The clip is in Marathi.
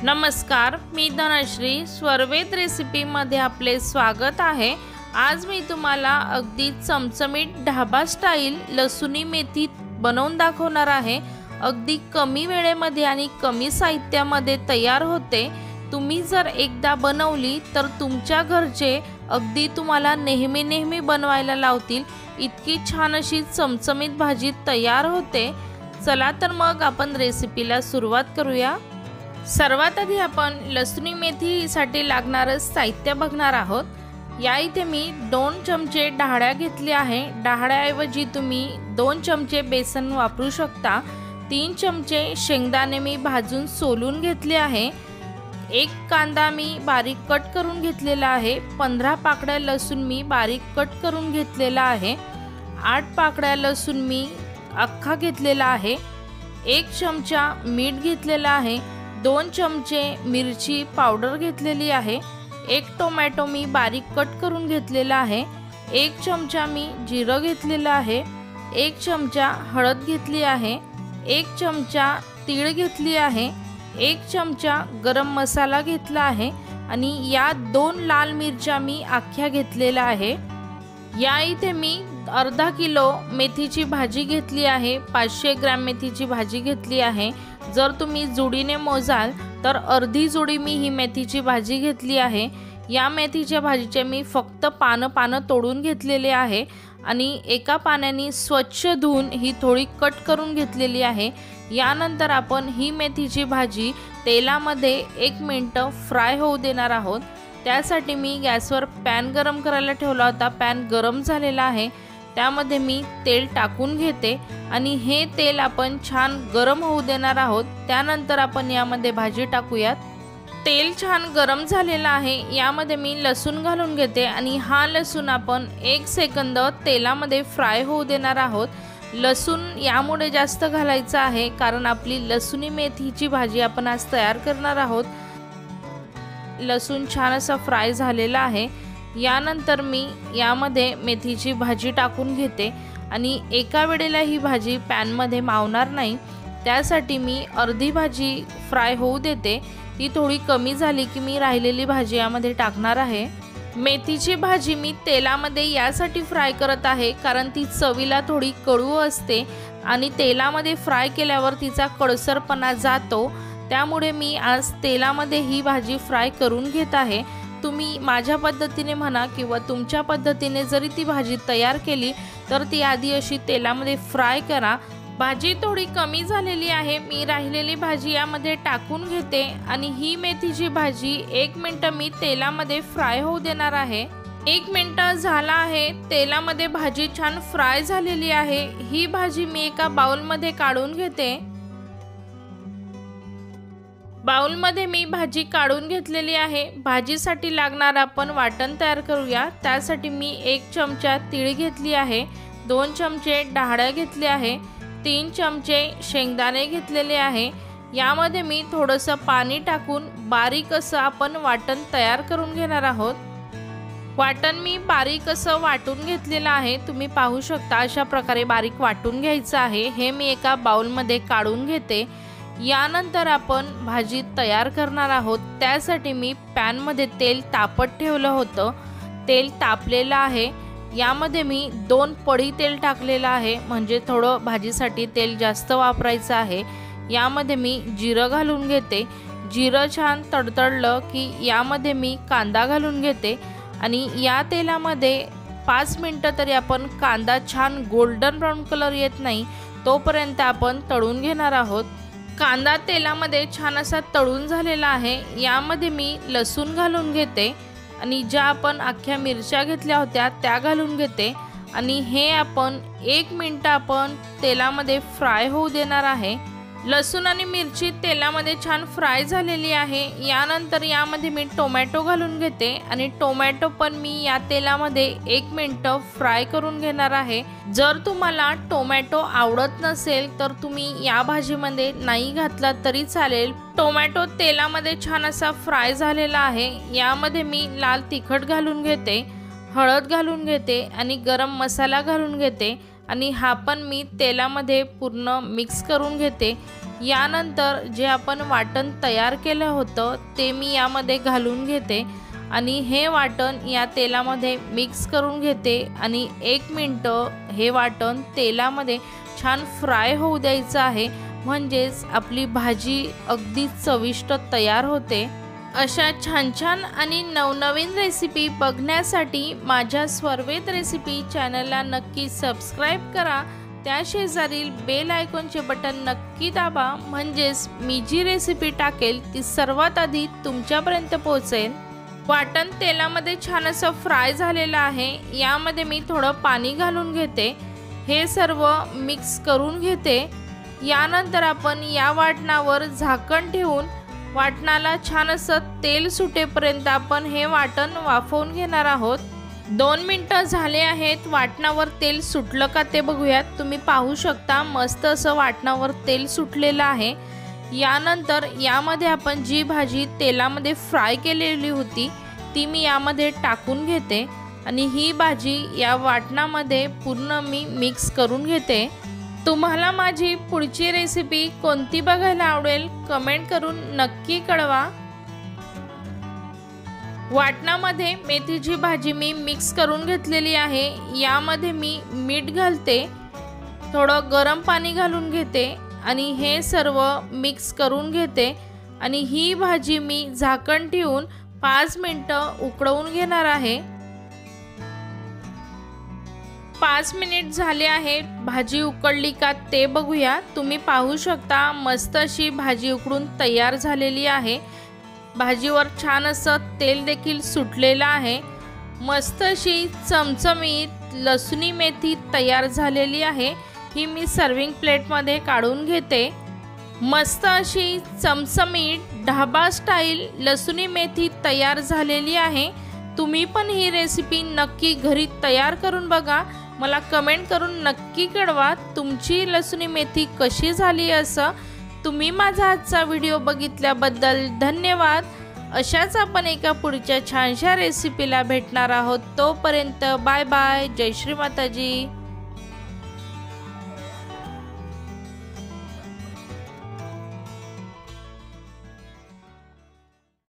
नमस्कार, मी धनश्री स्वरवेद रेसिपीमध्ये आपले स्वागत आहे। आज मी तुम्हाला अगदी चमचमीत ढाबा स्टाईल लसुणी मेथी बनवून दाखवणार आहे। अगदी कमी वेळेमध्ये आणि कमी साहित्यामध्ये तयार होते। तुम्ही जर एकदा बनवली तर तुमच्या घरचे अगदी तुम्हाला नेहमी बनवायला लावतील। इतकी छान अशी चमचमीत भाजी तयार होते। चला तर मग आपण रेसिपीला सुरुवात करूया। सर्वात आधी आपण लसुणी मेथीसाठी लागणारे साहित्य बघणार आहोत। या इथे मी 2 चमचे डाळ्या घेतली आहे। डाळ्याऐवजी तुम्ही 2 चमचे बेसन वापरू शकता। 3 चमचे शेंगदाणे मी भाजून सोलून घेतले आहे। 1 कांदा मी बारीक कट करून घेतलेला आहे। 15 पाकळ्या लसूण मी बारीक कट करून घेतलेला आहे। 8 पाकळ्या लसूण मी अख्खा घेतलेला आहे। 1 चमचा मीठ घेतलेला आहे। 2 चमचे मिरची पावडर घेतलेली आहे। 1 टोमॅटो मी बारीक कट करून घेतलेला आहे। 1 चमचा मी जिरं घेतलेला आहे। 1 चमचा हळद घेतली आहे। 1 चमचा तीळ घेतली आहे। 1 चमचा गरम मसाला घेतला आहे आणि या 2 लाल मिरच्या मी अख्ख्या घेतलेल्या आहे। या इथे मी अर्धा किलो मेथीची भाजी घेतली आहे। 500 ग्रॅम मेथीची भाजी घेतली आहे। जर तुम्ही जुडीने मोजाल तर अर्धी जुडी मी ही मेथीची भाजी घेतली आहे। या मेथीच्या भाजीचे मी फक्त पानं तोडून घेतलेले आहे आणि एका पाण्याने स्वच्छ धुवून ही थोडी कट करून घेतलेली आहे। यानंतर आपण ही मेथीची भाजी तेलामध्ये 1 मिनिट फ्राय होऊ देणार आहोत। त्यासाठी मी गॅसवर पॅन गरम करायला ठेवला होता। पॅन गरम झालेला आहे। त्यामध्ये मी तेल टाकून घेते आणि हे तेल आपण छान गरम होऊ देणार आहोत। त्यानंतर आपण यामध्ये भाजी टाकूयात। तेल छान गरम झालेला आहे। यामध्ये मी लसूण घालून घेते आणि हा लसूण आपण 1 सेकंद तेलामध्ये फ्राय होऊ देणार आहोत। लसूण यामुळे जास्त घालायचा आहे कारण आपली लसुणी मेथीची भाजी आपण आज तयार करणार आहोत। लसूण छान असा फ्राय झालेला आहे। यानंतर मी यामध्ये मेथीची भाजी टाकून घेते आणि एका वेळेला ही भाजी पॅनमध्ये मावणार नाही। त्यासाठी मी अर्धी भाजी फ्राय होऊ देते। ती थोडी कमी झाली की मी राहिलेली भाजी यामध्ये टाकणार आहे। मेथीची भाजी मी तेलामध्ये यासाठी फ्राय करत आहे कारण ती चवीला थोडी कडू असते आणि तेलामध्ये फ्राय केल्यावर तिचा कडसरपणा जातो। त्यामुळे मी आज तेलामध्ये ही भाजी फ्राय करून घेत आहे। तुम्ही माझ्या पद्धतीने म्हणा किंवा तुमच्या पद्धतीने जरी ती भाजी तयार केली तर ती आधी अशी तेलामध्ये फ्राय करा। भाजी थोडी कमी झालेली आहे। मी राहिलेली भाजी यामध्ये टाकून घेते आणि ही मेथीची भाजी 1 मिनिट मी तेलामध्ये फ्राय होऊ देणार आहे। 1 मिनिट झाला आहे। तेलामध्ये भाजी छान फ्राय झालेली आहे। ही भाजी मी एका बाउलमध्ये काढून घेते। बाउलमध्ये मी भाजी काढून घेतलेली आहे। भाजीसाठी लागणार आपण वाटण तयार करूया। त्यासाठी मी 1 चमचा तीळ घेतली आहे। 2 चमचे डाळ्या घेतले आहे। 3 चमचे शेंगदाणे घेतलेले आहे। यामध्ये मी थोडंसं पाणी टाकून बारीक असं आपण वाटण तयार करून घेणार आहोत। वाटण मी बारीक असं वाटून घेतलेलं आहे। तुम्ही पाहू शकता अशा प्रकारे बारीक वाटून घ्यायचं आहे। हे मी एका बाउलमध्ये काढून घेते। यानंतर आपण भाजी तयार करणार आहोत। त्यासाठी मी पॅनमध्ये तेल तापत ठेवलं होतं। तेल तापलेलं आहे। यामध्ये मी 2 पळी तेल टाकलेलं आहे म्हणजे थोडं भाजीसाठी तेल जास्त वापरायचं आहे। यामध्ये मी जिरं घालून घेते। जिरं छान तडतडलं की यामध्ये मी कांदा घालून घेते आणि या तेलामध्ये 5 मिनिटं तरी आपण कांदा छान गोल्डन ब्राऊन कलर येत नाही तोपर्यंत आपण तळून घेणार आहोत। कांदा तेलामध्ये छान असा तळून झालेला आहे। यामध्ये मी लसूण घालून घेते आणि ज्या आपण अख्ख्या मिरच्या घेतल्या होत्या त्या घालून घेते आणि हे आपण 1 मिनिट आपण तेलामध्ये फ्राय होऊ देणार आहे। लसूण आणि मिरची तेलामध्ये छान फ्राय झालेली आहे। यानंतर यामध्ये मी टोमॅटो घालून घेते आणि टोमॅटो पण मी या तेलामध्ये 1 मिनिट फ्राय करून घेणार आहे। जर तुम्हाला टोमॅटो आवडत नसेल तर तुम्ही या भाजीमध्ये नाही घातला तरी चालेल। टोमॅटो तेलामध्ये छान असा फ्राय झालेला आहे। यामध्ये मी लाल तिखट घालून घेते, हळद घालून घेते आणि गरम मसाला घालून घेते आणि हा पण मी तेलामध्ये पूर्ण मिक्स करून घेते। यानंतर जे आपण वाटण तयार केलं होतं ते मी यामध्ये घालून घेते आणि हे वाटण या तेलामध्ये मिक्स करून घेते आणि 1 मिनिट हे वाटण तेलामध्ये छान फ्राय होऊ द्यायचं आहे, म्हणजेच आपली भाजी अगदी चविष्ट तयार होते। अशा छान छान आणि नवनवीन रेसिपी बघण्यासाठी माझ्या स्वर्वेद रेसिपी चॅनलला नक्की सबस्क्राईब करा। त्या शेजारील बेल आयकॉनचे बटन नक्की दाबा, म्हणजेच मी जी रेसिपी टाकेल ती सर्वात आधी तुमच्यापर्यंत पोहोचेल। वाटण तेलामध्ये छान असं फ्राय झालेलं आहे। यामध्ये मी थोडं पाणी घालून घेते, हे सर्व मिक्स करून घेते। यानंतर आपण या वाटणावर झाकण ठेवून वाटणाला छान असं तेल सुटेपर्यंत आपण हे वाटण वाफवून घेणार आहोत। 2 मिनिटं झाले आहेत। वाटणावर तेल सुटलं का ते बघूयात। तुम्ही पाहू शकता मस्त असं वाटणावर तेल सुटलेलं आहे। यानंतर यामध्ये आपण जी भाजी तेलामध्ये फ्राय केलेली होती ती मी यामध्ये टाकून घेते आणि ही भाजी या वाटणामध्ये पूर्ण मी मिक्स करून घेते। तुम्हाला माझी पुढची रेसिपी कोणती बघायला आवडेल कमेंट करून नक्की कळवा। वाटणामध्ये मेथीची भाजी मी मिक्स करून घेतलेली आहे। यामध्ये मी मीठ घालते, थोडं गरम पाणी घालून घेते आणि हे सर्व मिक्स करून घेते आणि ही भाजी मी झाकण ठेवून 5 मिनिटं उकळवून घेणार आहे। 5 मिनिट झाले आहेत। भाजी उकळली का ते बघूया। तुम्ही पाहू शकता मस्त अशी भाजी उकळून तयार झालेली आहे। भाजीवर छान असं तेल देखील सुटलेलं आहे। मस्त अशी चमचमीत लसुणी मेथी तयार झालेली आहे। ही मी सर्विंग प्लेटमध्ये काढून घेते। मस्त अशी चमचमीत ढाबा स्टाईल लसुणी मेथी तयार झालेली आहे। तुम्ही पण ही रेसिपी नक्की घरी तयार करून बघा। मला कमेंट करून नक्की कळवा तुमची लसुणी मेथी कशी झाली असं। तुम्ही माझा आजचा व्हिडिओ बघितल्याबद्दल धन्यवाद। अशाच आपण एका पुढच्या छानशा रेसिपीला भेटणार आहोत। तोपर्यंत बाय बाय। जय श्री माताजी।